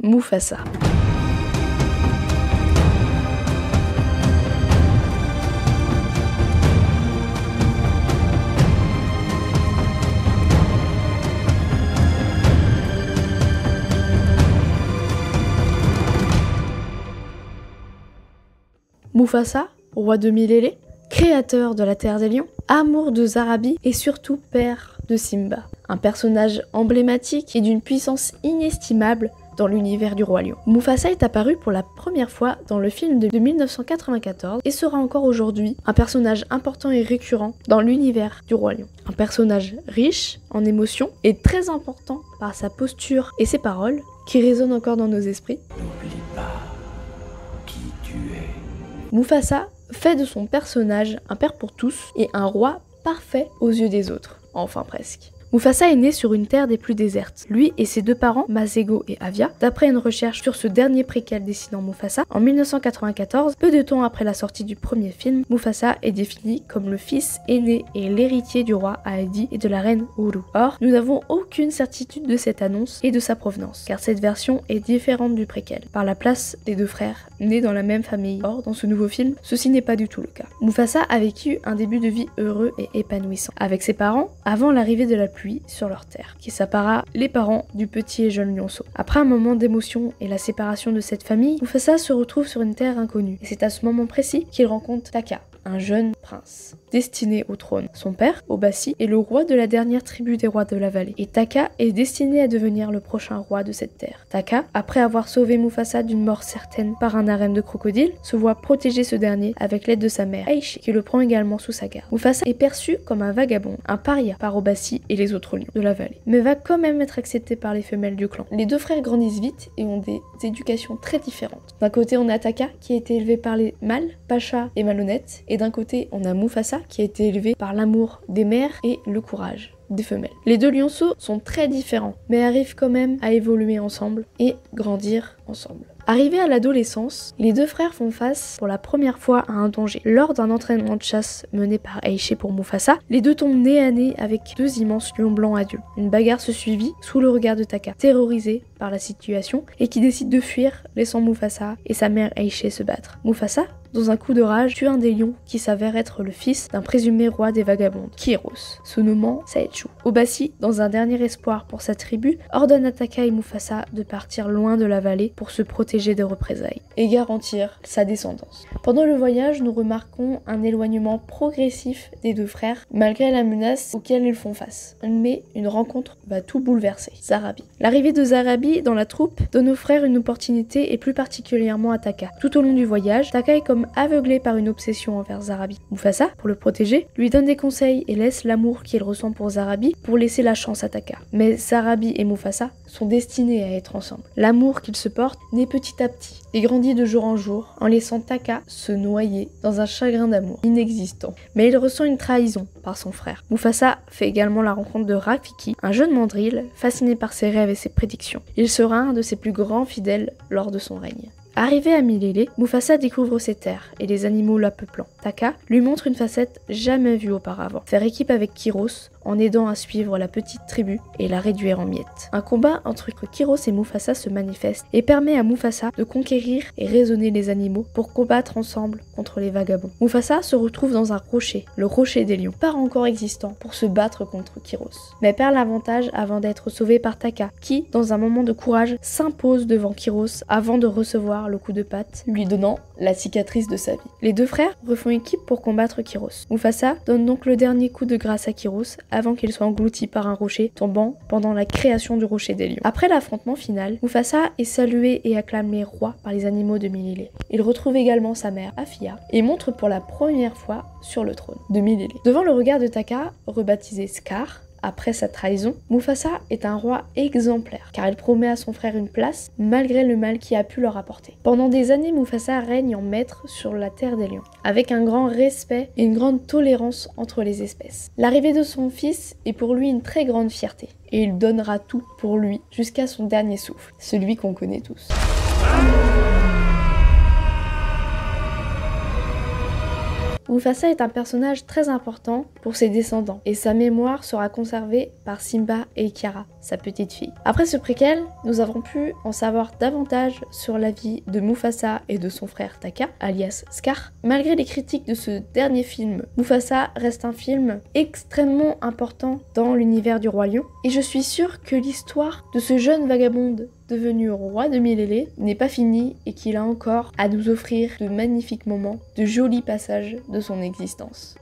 Mufasa. Mufasa, roi de Milélé, créateur de la Terre des Lions, amour de Zarabi et surtout père de Simba. Un personnage emblématique et d'une puissance inestimable dans l'univers du Roi Lion. Mufasa est apparu pour la première fois dans le film de 1994 et sera encore aujourd'hui un personnage important et récurrent dans l'univers du Roi Lion. Un personnage riche en émotions et très important par sa posture et ses paroles qui résonnent encore dans nos esprits. N'oublie pas qui tu es. Mufasa fait de son personnage un père pour tous et un roi parfait aux yeux des autres, enfin presque. Mufasa est né sur une terre des plus désertes, lui et ses deux parents, Masego et Avia. D'après une recherche sur ce dernier préquel dessinant Mufasa, en 1994, peu de temps après la sortie du premier film, Mufasa est défini comme le fils aîné et l'héritier du roi Aedi et de la reine Uru. Or, nous n'avons aucune certitude de cette annonce et de sa provenance, car cette version est différente du préquel, par la place des deux frères, nés dans la même famille. Or, dans ce nouveau film, ceci n'est pas du tout le cas. Mufasa a vécu un début de vie heureux et épanouissant, avec ses parents, avant l'arrivée de la pluie sur leur terre, qui sépara les parents du petit et jeune lionceau. Après un moment d'émotion et la séparation de cette famille, Mufasa se retrouve sur une terre inconnue, et c'est à ce moment précis qu'il rencontre Taka, un jeune prince, destiné au trône. Son père, Obasi, est le roi de la dernière tribu des rois de la vallée, et Taka est destiné à devenir le prochain roi de cette terre. Taka, après avoir sauvé Mufasa d'une mort certaine par un harem de crocodiles, se voit protéger ce dernier avec l'aide de sa mère, Aishi, qui le prend également sous sa garde. Mufasa est perçu comme un vagabond, un paria par Obasi et les autres lions de la vallée, mais va quand même être accepté par les femelles du clan. Les deux frères grandissent vite et ont des éducations très différentes. D'un côté, on a Taka, qui a été élevé par les mâles, Pacha et Malhonnête, et d'un côté, on a Mufasa, qui a été élevé par l'amour des mères et le courage des femelles. Les deux lionceaux sont très différents, mais arrivent quand même à évoluer ensemble et grandir ensemble. Arrivés à l'adolescence, les deux frères font face pour la première fois à un danger. Lors d'un entraînement de chasse mené par Aishi pour Mufasa, les deux tombent nez à nez avec deux immenses lions blancs adultes. Une bagarre se suivit sous le regard de Taka, terrorisé par la situation et qui décide de fuir, laissant Mufasa et sa mère Aishi se battre. Mufasa, dans un coup de rage, tue un des lions qui s'avère être le fils d'un présumé roi des vagabonds, Kiros, se nommant Saetchu. Obasi, dans un dernier espoir pour sa tribu, ordonne à Taka et Mufasa de partir loin de la vallée pour se protéger des représailles et garantir sa descendance. Pendant le voyage, nous remarquons un éloignement progressif des deux frères, malgré la menace auxquelles ils font face. Mais une rencontre va tout bouleverser, Zarabi. L'arrivée de Zarabi dans la troupe donne aux frères une opportunité et plus particulièrement à Taka. Tout au long du voyage, Taka est comme aveuglé par une obsession envers Zarabi. Mufasa, pour le protéger, lui donne des conseils et laisse l'amour qu'il ressent pour Zarabi pour laisser la chance à Taka. Mais Zarabi et Mufasa sont destinés à être ensemble. L'amour qu'ils se portent naît petit à petit et grandit de jour en jour en laissant Taka se noyer dans un chagrin d'amour inexistant. Mais il ressent une trahison par son frère. Mufasa fait également la rencontre de Rafiki, un jeune mandrill fasciné par ses rêves et ses prédictions. Il sera un de ses plus grands fidèles lors de son règne. Arrivé à Milélé, Mufasa découvre ses terres et les animaux la peuplant. Taka lui montre une facette jamais vue auparavant. Faire équipe avec Kiros en aidant à suivre la petite tribu et la réduire en miettes. Un combat entre Kiros et Mufasa se manifeste et permet à Mufasa de conquérir et raisonner les animaux pour combattre ensemble contre les vagabonds. Mufasa se retrouve dans un rocher, le rocher des lions, pas encore existant, pour se battre contre Kiros, mais perd l'avantage avant d'être sauvé par Taka, qui, dans un moment de courage, s'impose devant Kiros avant de recevoir le coup de patte, lui donnant la cicatrice de sa vie. Les deux frères refont équipe pour combattre Kiros. Mufasa donne donc le dernier coup de grâce à Kiros avant qu'il soit englouti par un rocher tombant pendant la création du rocher des lions. Après l'affrontement final, Mufasa est salué et acclamé roi par les animaux de Milélé. Il retrouve également sa mère, Afia, et monte pour la première fois sur le trône de Milélé. Devant le regard de Taka, rebaptisé Scar, après sa trahison, Mufasa est un roi exemplaire, car il promet à son frère une place, malgré le mal qu'il a pu leur apporter. Pendant des années, Mufasa règne en maître sur la terre des lions, avec un grand respect et une grande tolérance entre les espèces. L'arrivée de son fils est pour lui une très grande fierté, et il donnera tout pour lui, jusqu'à son dernier souffle, celui qu'on connaît tous. Mufasa est un personnage très important pour ses descendants et sa mémoire sera conservée par Simba et Kiara sa petite fille. Après ce préquel, nous avons pu en savoir davantage sur la vie de Mufasa et de son frère Taka, alias Scar. Malgré les critiques de ce dernier film, Mufasa reste un film extrêmement important dans l'univers du Roi Lion, et je suis sûre que l'histoire de ce jeune vagabond devenu roi de Milele n'est pas finie et qu'il a encore à nous offrir de magnifiques moments, de jolis passages de son existence.